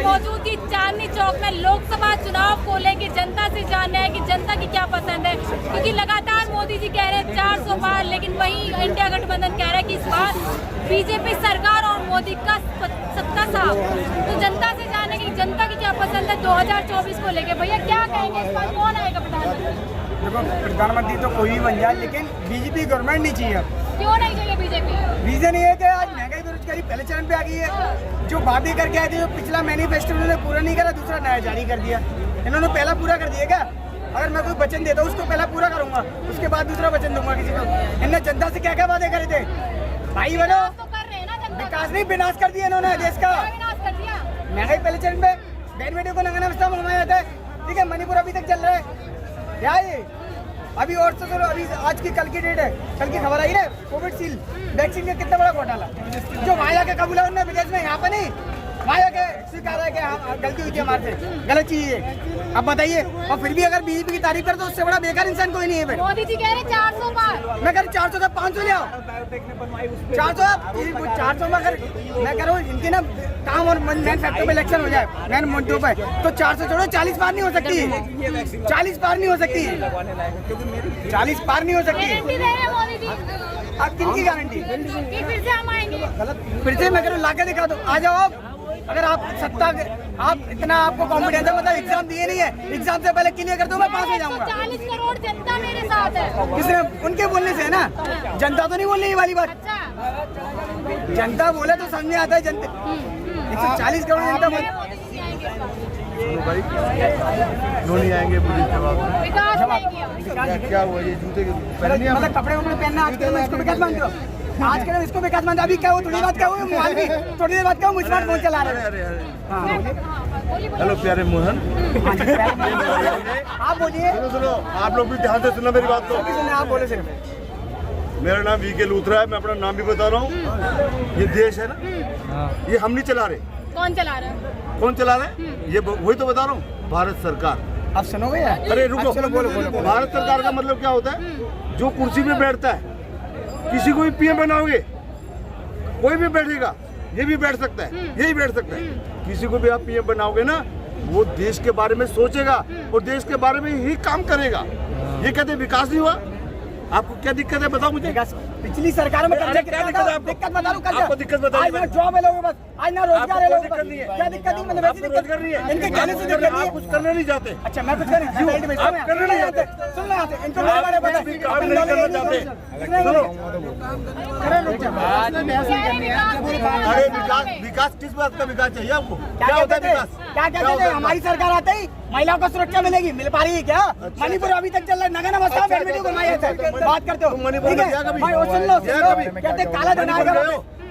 मौजूद थी चांदनी चौक में लोकसभा चुनाव को लेकर जनता से जानना है कि जनता की क्या पसंद है, क्योंकि लगातार मोदी जी कह रहे हैं 400 पार, लेकिन वहीं इंडिया गठबंधन कह रहा है कि इस बार बीजेपी सरकार और मोदी का सत्ता साफ। तो जनता से जानने की जनता की क्या पसंद है 2024 को लेकर। भैया क्या कहेंगे इस बार कौन आएगा प्रधानमंत्री? देखो, प्रधानमंत्री तो कोई भी बन जाए, लेकिन बीजेपी गवर्नमेंट नहीं चाहिए। क्यों नहीं चाहिए बीजेपी? रीजन ये है कि आज महंगाई बेरोजगारी पहले चरण पे आ गई है। जो बातें करके आए थे, जो पिछला मैनिफेस्टो उन्होंने पूरा नहीं करा, दूसरा नया जारी कर दिया। इन्होंने पहला पूरा कर दिया क्या? अगर मैं कोई वचन देता हूँ उसको पहला पूरा करूंगा, उसके बाद दूसरा वचन दूंगा किसी को। इन्होंने जनता से क्या क्या वादे करे थे? भाई बनो, विकास नहीं विनाश कर दिया इन्होंने देश का। महंगाई पहले चरण पे, बहन बेटियों को नंगा नाश्ता मंगवाया जाता है, ठीक है। मणिपुर अभी तक चल रहा है क्या ये? अभी और तो चलो, अभी आज की कल की डेट है, कल की खबर आई है कोविड शील्ड वैक्सीन का कितना बड़ा घोटाला। जो वहाँ के कबूला उन्होंने विदेश में, यहाँ पे नहीं, वहाँ के स्वीकार है कि हाँ गलती हुई थी हमारे से, गलत चीज है। अब बताइए, और फिर भी अगर बीजेपी की तारीफ कर तो उससे बड़ा बेकार इंसान कोई नहीं है। मोदी जी कह रहे 400 पार, मैं कह रहा 400 का 500 ले आओ। 400 में अगर मैं कह रहा हूँ इनके ना काम और मेन फैक्टर पे इलेक्शन हो जाए, मेन मुद्दों पे, तो 400 छोड़ो 40 पार नहीं हो सकती। 40 पार नहीं हो सकती, 40 पार नहीं हो सकती। आप किनकी गारंटी? फिर से हम आएंगे, फिर से मैं कह रहा हूँ लाके दिखा दो, आ जाओ आप। अगर आप सत्ता, आप इतना आपको कॉन्फिडेंस है, मतलब एग्जाम दिए नहीं है, एग्जाम से पहले क्लियर कर दो, मैं पास हो जाऊंगा। 40 करोड़ जनता मेरे साथ है। किसने? उनके बोलने से है ना, जनता तो नहीं बोलने ये वाली बात। अच्छा, जनता बोले तो समझ में आता है। जनता 140 करोड़ जनता बोले, भाई क्यों नहीं आएंगे? मुझे जवाब विकास क्या हुआ? ये जूते के मतलब कपड़े वपड़े पहनना आज कल इसको विकास मानते हो? आज कल इसको विकास मानते? अभी क्या हुआ? थोड़ी बात क्या हुई, मोबाइल भी थोड़ी देर बाद क्या हुआ, स्मार्टफोन चला रहे हैं। हेलो प्यारे मोहन, आप बोलिए। सुनो, आप लोग भी ध्यान से सुनो मेरी बात को। आप बोले सिर्फ। मेरा नाम वीके लूथरा है, मैं अपना नाम भी बता रहा हूँ। ये देश है ना, ये हम नहीं चला रहे। कौन चला रहा है? कौन चला रहे हैं? ये वही तो बता रहा हूँ, भारत सरकार। आप सुनोगे यार? अरे रुको, चलो बोलो बोलो। भारत सरकार का मतलब क्या होता है? जो कुर्सी पे बैठता है, किसी को भी पीएम बनाओगे, कोई भी बैठेगा, ये भी बैठ सकता है, यही बैठ सकता है। किसी को भी आप पीएम बनाओगे ना, वो देश के बारे में सोचेगा और देश के बारे में ही काम करेगा। ये कहते विकास नहीं हुआ? आपको क्या दिक्कत है बताओ मुझे? पिछली सरकार में कर्जा क्या दिक्कत है आपको? दिक्कत बता दूं, आपको दिक्कत बताइए। आज ना जॉब है लोगों के पास, आज ना रोजगार है लोगों के पास। नहीं है। क्या दिक्कत नहीं? मतलब वैसी दिक्कत कर रही है, इनके कहने से दिक्कत नहीं है। आप कुछ करने नहीं चाहते। अच्छा, मैं कुछ करने आप करने नहीं जाते। सुन रहे हैं इनको मेरे बारे में पता है। काम नहीं करना चाहते। अरे विकास किस बात का विकास चाहिए आपको? क्या होता है विकास? क्या कहते हैं? हमारी सरकार आते ही महिलाओं को सुरक्षा मिलेगी, मिल पा रही है क्या? मणिपुर अभी तक चल रहा है, नगर नमस्कार बात करते हो, मणिपुर में गया कभी? सुन लो, कहते काला धन आएगा।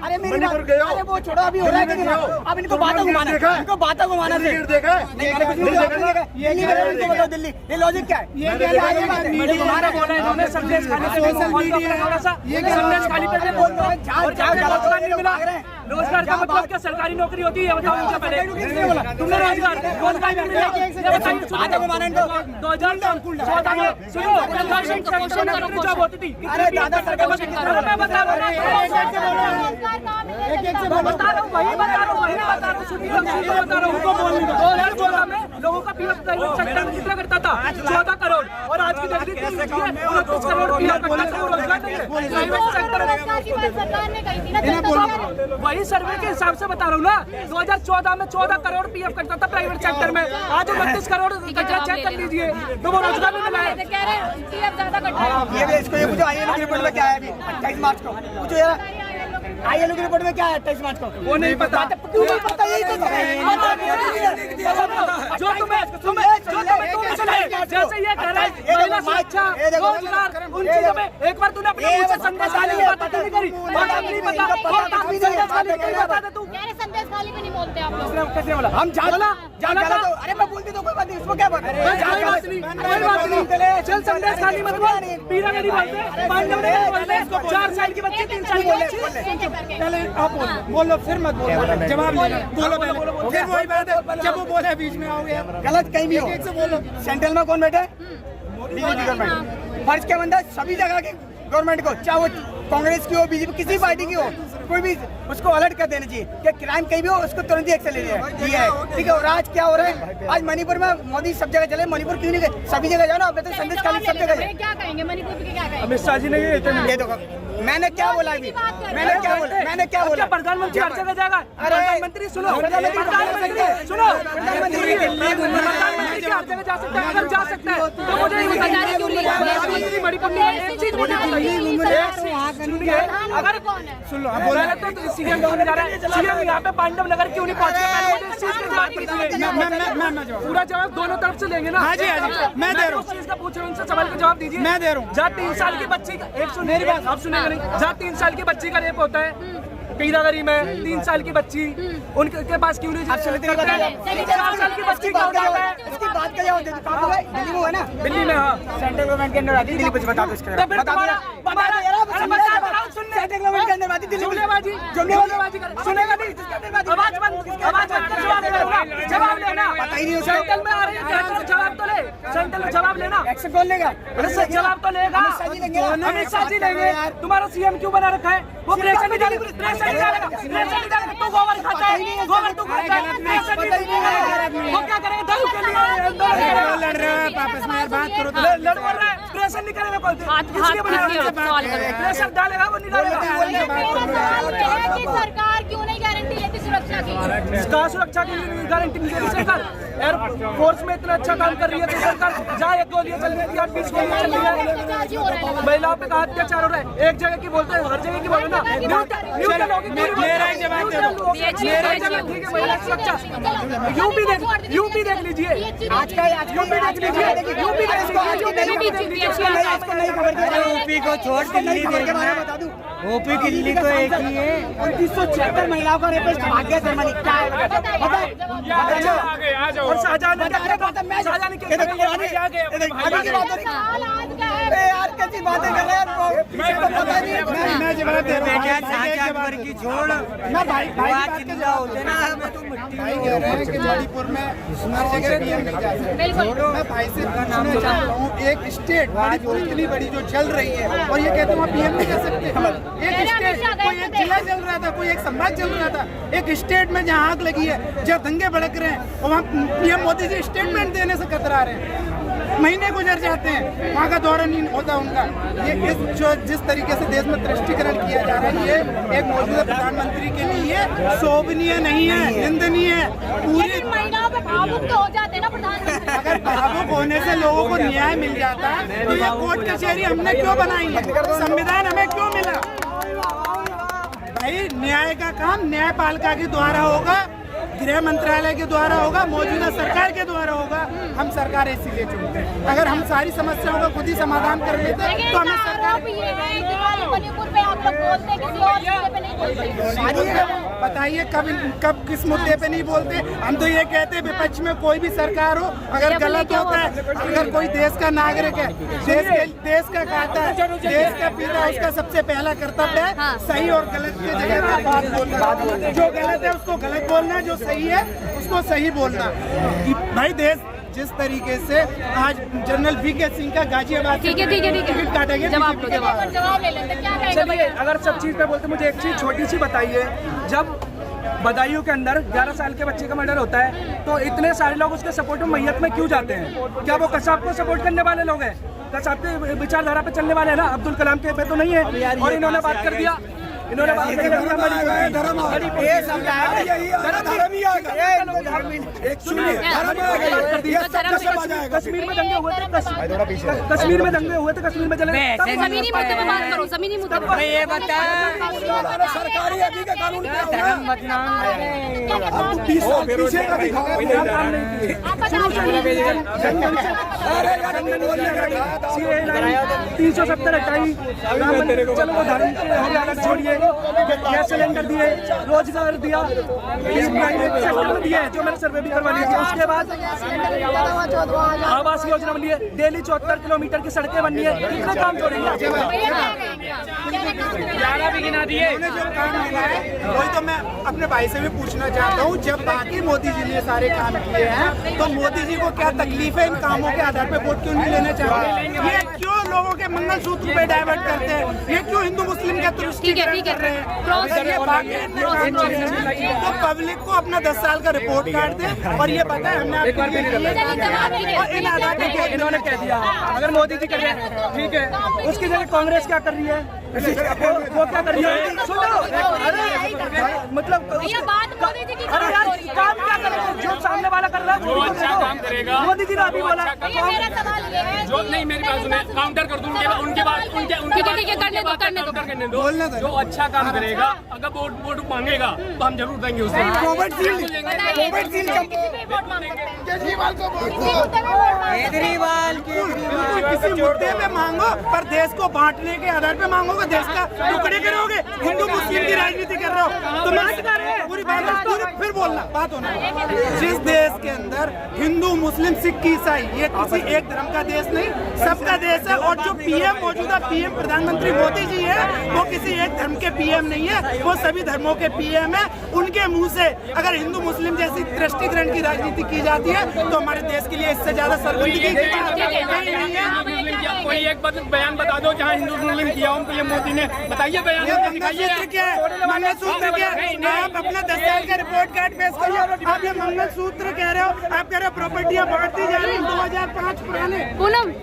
अरे मेरी बात, अरे वो छोड़ो, अभी हो रहा है कि नहीं? अब इनको बातों घुमाना, इनको बातों घुमाना से देखा है? नहीं, मैंने कुछ नहीं देखा। ये नहीं मेरे उनको बताओ दिल्ली, ये लॉजिक क्या है? ये आगे बात है, मेरे घुमाना बोला है इन्होंने। संदेश खाली पे सोशल मीडिया थोड़ा सा, ये संदेश खाली पे से बोल रहे हैं। और रोजगार नहीं मिला, रोजगार का मतलब क्या? सरकारी नौकरी होती है, बताओ मुझे पहले। तुमने रोजगार नहीं मिला, ये बताइए। बातों घुमाना इनको 2014 में सुनो, जॉब होती थी। अरे दादा सरकार मैं बता रहा हूँ, वही बता रहा हूँ, सुनिए बता रहा हूँ। 2014 में लोगों का पीएफ प्राइवेट सेक्टर में कितना करता था? 14 करोड़, और आज की तकलीफ 29 करोड़ पीएफ करता था। रोजगार नहीं है प्राइवेट सेक्टर में। सरकार ने कही थी ना, वही सर्वे के हिसाब से बता रहा हूँ ना। 2014 में 14 करोड़ पीएफ करता था प्राइवेट सेक्टर में, आज 29 करोड़ कचरा चेक कर लीजिए, तो वो रोजगार नहीं मिला है। कह रहे हैं पीएफ ज्यादा कट रहा है। ये इसको ये पूछो, आईएलओ की रिपोर्ट में क्या है अभी 28 मार्च को? पूछो यार, आईएलओ की रिपोर्ट में क्या है 28 मार्च को? वो नहीं पता। क्यों नहीं पता? यही तो जो तुम्हें जैसे ये कह रहा है महिला सुरक्षा, रोजगार, उन चीजों में एक बार तूने अपने मुंह से संदेश खाली की बात नहीं करी, बात नहीं पता, संदेश खाली नहीं बता दे तू। कह रहे संदेश खाली भी नहीं बोलते आप लोग। कैसे बोला? हम जाना तो, अरे मैं बोलती तो कोई बात नहीं, इसको क्या बात है? कोई बात नहीं, चल संदेश खाली मत बोल, पीरा नहीं बोलते, मानव नहीं बोलते, 4 साल की बच्ची 3 साल की बच्ची। पहले आप बोलो, फिर मत बोलो, जवाब बोलो पहले, फिर वही बात है, जब वो बोले बीच में आओगे। गलत कहीं भी हो, सेंट्रल में कौन बैठा है? BJP government. फर्ज क्या बनता है सभी जगह की गवर्नमेंट को, चाहे वो कांग्रेस की हो, बीजेपी, किसी पार्टी की हो, कोई भी उसको अलर्ट कर देना चाहिए कि क्राइम कहीं भी हो उसको तुरंत ही एक्शन लिया है। ठीक है। और आज क्या हो रहा है, आज मणिपुर में मोदी सब जगह चले, मणिपुर क्यों नहीं गए? सभी जगह जाओ ना, अब तो संदेश खाली सब जगह जाए। क्या कहेंगे मणिपुर के, क्या कहेंगे? अमित शाह जी ने ये देखो मैंने क्या बोला अभी, मैंने क्या बोला? प्रधानमंत्री हर जगह जाएगा। अरे प्रधानमंत्री सुनो, प्रधानमंत्री सुनो, प्रधानमंत्री हर जगह जा सकता है। अगर जा सकता है तो मुझे प्रधानमंत्री मणिपुर में एक चीज मुझे सुनिए, अगर सुन लो बोला तो सीएम क्यों नहीं जा रहा है? सीएम यहाँ पे पांडव नगर क्यों नहीं पहुंचे? पहले मुझे इस चीज का जवाब दीजिए। पूरा जवाब दोनों तरफ से लेंगे ना। मैं दे रहा हूँ, चीज का पूछ रहा हूँ, उनसे सवाल का जवाब दीजिए। मैं दे रहा हूँ। जहाँ 3 साल की बच्ची का एक सुन मेरी बात आप सुनेंगे नहीं, जहाँ 3 साल की बच्ची का रेप होता है कीड़ागरी में, 3 साल की बच्ची उनके पास क्यों नहीं? 4 साल की बच्ची का होता है। इसकी बात का जवाब दे दो। दिल्ली में है ना? दिल्ली में हाँ, सेंट्रल गवर्नमेंट के अंदर आती है। दिल्ली कुछ बता दो इसके तो फिर तुम्हारा सेंट्रल गवर्नमेंट के अंदर आती है। जुमलेबाजी सुनेगा नहीं, आवाज बंद कर जवाब लेना। पता ही नहीं उसको। सेंट्रल में आ रही है, जवाब तो ले, सेंट्रल में जवाब लेना। एक्शन कौन लेगा? जवाब तो लेगा अमित शाह जी लेंगे। तुम्हारा सीएम क्यों बना रखा है? वो प्रेशर नहीं डालेगा, तू गोबर खाता है, गोबर तू खाता है, प्रेशर नहीं डालेगा। वो क्या करेगा? दारू के लिए लड़ रहे हैं, आपस में बात करो तो लड़ रहा है, प्रेशर नहीं करेगा। किसके बना प्रेशर डालेगा वो नहीं डालेगा। सरकार क्यों नहीं गारंटी लेती सुरक्षा की? इसका सुरक्षा की गारंटी नहीं देती सरकार। एयरफोर्स में इतना अच्छा काम कर रही है तो सरकार जहाँ 1 गोलियां चल रही है, 20 गोलियां चल रही है, महिलाओं पे कहा अत्याचार हो रहा है। एक जगह की बोलते हैं, हर जगह की बोलते ना। यूपी देख लीजिए, आज का यूपी देख लीजिए। यूपी को छोड़ दिल्ली बता दूं, यूपी की दिल्ली तो एक ही है। 2976 महिलाओं का रेपिस्ट भाग्य जर्मनी क्या है? और शाहजहां ने क्या किया? यार कैसी बातें कर रहे हैं पता नहीं। मैं जवाब दे रहा हूँ की छोड़। मैं भाई जिंदा होते ना भाई कह रहे हैं कि मणिपुर में हर जगह पीएम नहीं जा सकते। मैं भाई से पूछना चाहता हूँ, एक स्टेट मणिपुर इतनी बड़ी जो चल रही है और ये कहते हैं पीएम नहीं कर सकते। एक स्टेट कोई एक जिला चल रहा था, कोई एक संभाग चल रहा था, एक स्टेट में जहाँ आग लगी है, जहाँ दंगे भड़क रहे हैं और वहाँ पीएम मोदी जी स्टेटमेंट देने से कतरा रहे हैं। महीने गुजर जाते हैं, वहाँ का दौरा नहीं होता उनका। ये जिस तरीके से देश में भ्रष्टीकरण किया जा रहा है, ये एक मौजूदा प्रधानमंत्री के लिए शोभनीय नहीं है, निंदनीय है। पूरी महिलाओं पे भावुक तो हो जाते हैं ना प्रधानमंत्री। अगर भावुक होने से लोगों को न्याय मिल जाता तो ये कोर्ट कचहरी हमने क्यों बनाई है? संविधान हमें क्यों मिला? भाई न्याय का काम न्यायपालिका के द्वारा होगा, गृह मंत्रालय के द्वारा होगा, मौजूदा सरकार के द्वारा होगा। हम सरकार इसीलिए चुनते हैं। अगर हम सारी समस्याओं का खुद ही समाधान कर लेते तो हमें सरकार ये है कि खाली मणिपुर पे आप लोग बोलते हैं, किसी और मुद्दे पे नहीं बोलते। बताइए कब किस मुद्दे पे नहीं बोलते? हम तो ये कहते हैं विपक्ष में कोई भी सरकार हो, अगर गलत होता है, अगर कोई देश का नागरिक है, देश का खाता है, देश का पिता, उसका सबसे पहला कर्तव्य है सही और गलत की जगह पे बात बोलना। जो गलत है उसको गलत बोलना, जो सही है उसको सही बोलना। भाई देश जिस तरीके से आज जनरल वीके सिंह का गाजियाबाद ठीक है टिकट काटा गया, जवाब ले लेते क्या कहेंगे? चलिए अगर सब चीज पे बोलते मुझे एक चीज छोटी सी बताइए, जब बदायूं के अंदर 11 साल के बच्चे का मर्डर होता है तो इतने सारे लोग उसके सपोर्ट में मैयत में क्यों जाते हैं? क्या वो कसाब को सपोर्ट करने वाले लोग हैं? कसाब के विचारधारा पे चलने वाले हैं ना? अब्दुल कलाम के पे तो नहीं है। और इन्होंने बात कर दिया, इन्होंने बात कर दिया कश्मीर में दंगे हुए थे, कश्मीर में दंगे हुए थे, कश्मीर में चले जमीनी मुद्दे पे बात करो, जमीनी मुद्दे पे। ये बता सरकारी अभी का कानून चलो वो धर्म के छोड़िए, गैस सिलेंडर दिए, रोजगार दिया, प्राइवेट सेक्टर में दिए जो मैंने सर्वे भी करवा ली थी। उसके बाद आवास योजना बनी है, डेली 74 किलोमीटर की सड़कें बननी है। कितने काम छोड़ेंगे? 11 भी गिना दिए। जो काम मिला है वही तो मैं अपने भाई से भी पूछना चाहता हूँ, जब बाकी मोदी जी ने सारे काम किए हैं तो मोदी जी को क्या तकलीफ है इन कामों के आधार पर वोट क्यों नहीं लेना चाहते? ये क्यों लोगों के मंगलसूत्र पे डाइवर्ट करते हैं, ये क्यों हिंदू मुस्लिम का तुष्टिकरण कर रहे हैं? अगर ये बाकी तो पब्लिक को अपना 10 साल का रिपोर्ट कार्ड दे और ये बताए हमने इन्होंने कह दिया अगर मोदी जी कर रहे हैं ठीक है, उसकी जगह कांग्रेस क्या कर रही है, वो क्या कर रही है? सुनो, अरे मतलब मोदी जी की अरे यार काम क्या करेंगे? जो सामने वाला कर रहा है वो भी अच्छा काम करेगा। मोदी जी ने अभी बोला मेरा सवाल ये है जो नहीं मेरी बात सुने, काउंटर कर दूं उनके बाद करने दो। जो अच्छा काम करेगा अगर वोट मांगेगा तो हम जरूर देंगे उसे। केजरीवाल को केजरीवाल किसी मुद्दे पे मांगो, पर देश को बांटने के आधार पे मांगोगे, देश का टुकड़े करोगे, हिंदू मुस्लिम की राजनीति कर रहे हो तो मैं पूरी बात पूरी फिर बोलना बात होना। जिस देश के अंदर हिंदू मुस्लिम सिख ईसाई ये किसी एक धर्म का देश नहीं, सबका देश है। और जो पीएम मौजूदा पीएम प्रधानमंत्री मोदी जी है वो किसी एक धर्म के पीएम नहीं है, वो सभी धर्मों के पीएम है। उनके मुंह से अगर हिंदू मुस्लिम जैसी दृष्टिकरण की राजनीति की जाती है तो हमारे देश के लिए इससे ज्यादा शर्मिंदगी की बात कहीं नहीं है। कोई एक बयान बता दो जहाँ हिंदू मुस्लिम किया हो पीएम मोदी ने, बताइए बयान। मंगलसूत्र क्या है? मंगलसूत्र क्या है? आप अपना 10 साल का रिपोर्ट कार्ड पेश करिए। आप ये मंगलसूत्र कह रहे हो, आप कह रहे हो प्रॉपर्टियां बढ़ती जा रही है। 2005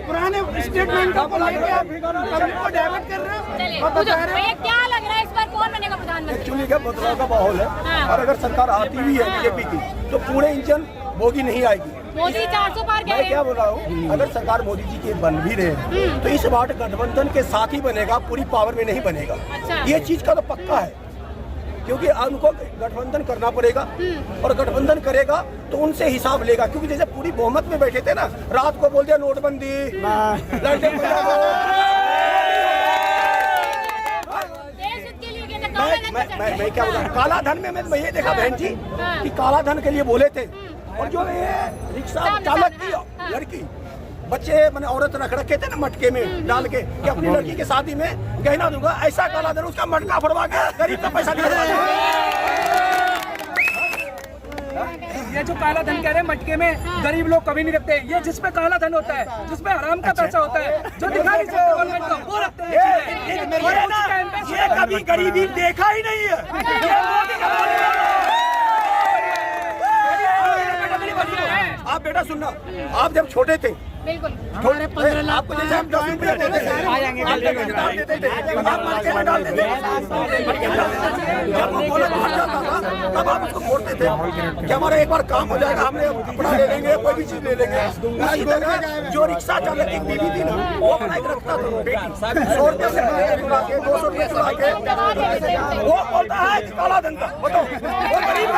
पुराने स्टेटमेंटों को लेकर आप पब्लिक को डाइवर्ट कर रहे हो और बता रहे हो। क्या लग रहा है इस बार कौन बनेगा प्रधानमंत्री? एक्चुअली क्या बदलाव का माहौल है और अगर सरकार आती भी है बीजेपी की तो पूरे इंजन बोगी नहीं आएगी। मोदी 400 पार कह मैं रहे क्या बोल रहा हूँ, अगर सरकार मोदी जी की बन भी रहे हैं तो इस बार गठबंधन के साथ ही बनेगा, पूरी पावर में नहीं बनेगा। अच्छा। ये चीज का तो पक्का है क्योंकि उनको गठबंधन करना पड़ेगा और गठबंधन करेगा तो उनसे हिसाब लेगा। क्योंकि जैसे पूरी बहुमत में बैठे थे ना, रात को बोलते नोटबंदी मैं क्या बोला, काला धन में मैं ये देखा बहन जी कि काला धन के लिए बोले थे। और जो ये रिक्शा चालक की लड़की बच्चे मैंने औरत रख रखे थे ना मटके में डाल के कि अपनी लड़की के शादी में गहना दूंगा, ऐसा काला धन उसका मटका फड़वा के गरीब का पैसा निकलवा। ये जो काला धन कह रहे हैं मटके में गरीब लोग कभी नहीं रखते। ये जिसपे काला धन होता है, जिसपे हराम का पैसा होता है, जो दिखा नहीं सकते गवर्नमेंट को, वो रखते हैं। ये कभी गरीबी देखा ही नहीं है। आप बेटा सुनना, आप जब छोटे थे बिल्कुल आपको जैसे हम 10 रुपये देते थे, आप देते थे, आप मटके में डालते थे, जब वो बोला बाहर जाता था तब आप उसको फोड़ते थे कि हमारा एक बार काम हो जाएगा, हमने कपड़ा ले लेंगे, कोई भी चीज ले लेंगे। उसी तरह जो रिक्शा चालक की बीवी थी ना, वो अपना एक रखता था बेटी 100 रुपये से चुरा के 200 रुपये चुरा के, वो बोलता है कि काला धंधा। बताओ वो गरीब